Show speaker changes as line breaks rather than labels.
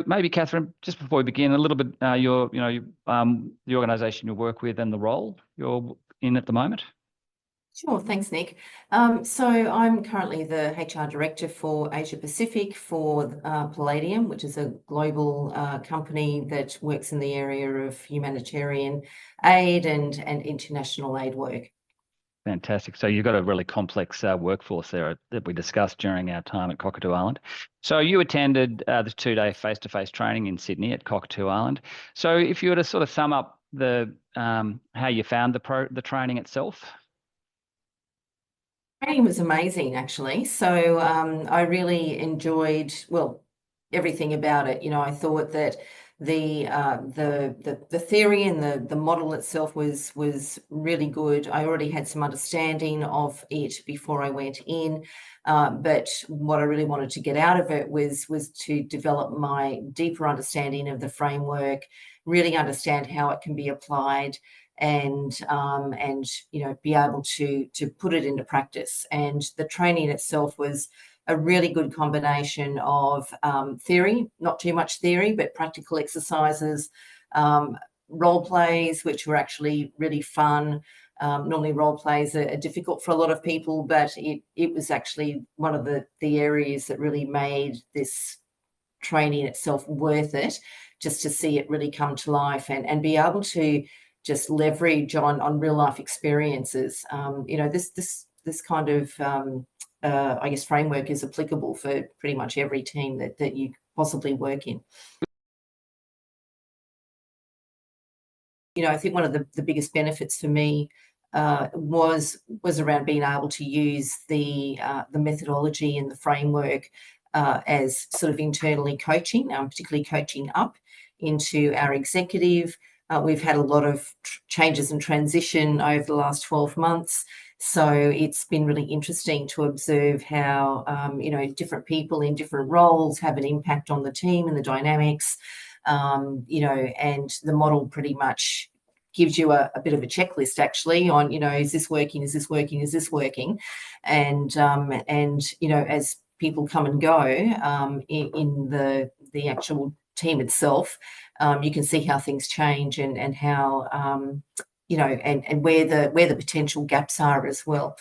Maybe Catherine, just before we begin, a little bit the organisation you work with and the role you're in at the moment.
Sure, thanks, Nick. So I'm currently the HR Director for Asia Pacific for Palladium, which is a global company that works in the area of humanitarian aid and international aid work.
Fantastic. So you've got a really complex workforce there that we discussed during our time at Cockatoo Island. So you attended the 2-day face-to-face training in Sydney at Cockatoo Island. So if you were to sort of sum up the how you found the training itself.
Training was amazing, actually. So I really enjoyed, well, everything about it. You know, I thought that the theory and the model itself was really good. I already had some understanding of it before I went in, but what I really wanted to get out of it was to develop my deeper understanding of the framework, really understand how it can be applied, and you know, be able to put it into practice. And the training itself was a really good combination of theory, not too much theory, but practical exercises, role plays, which were actually really fun. Normally role plays are difficult for a lot of people, but it was actually one of the areas that really made this training itself worth it, just to see it really come to life and be able to just leverage on real life experiences. You know, this kind of I guess framework is applicable for pretty much every team that you possibly work in. You know, I think one of the biggest benefits for me was around being able to use the methodology and the framework as sort of internally coaching, particularly coaching up into our executive. We've had a lot of changes and transition over the last 12 months. So it's been really interesting to observe how, you know, different people in different roles have an impact on the team and the dynamics, you know, and the model pretty much gives you a bit of a checklist actually on, you know, is this working, is this working, is this working? And you know, as people come and go in the actual team itself, you can see how things change and how you know, and where the potential gaps are as well.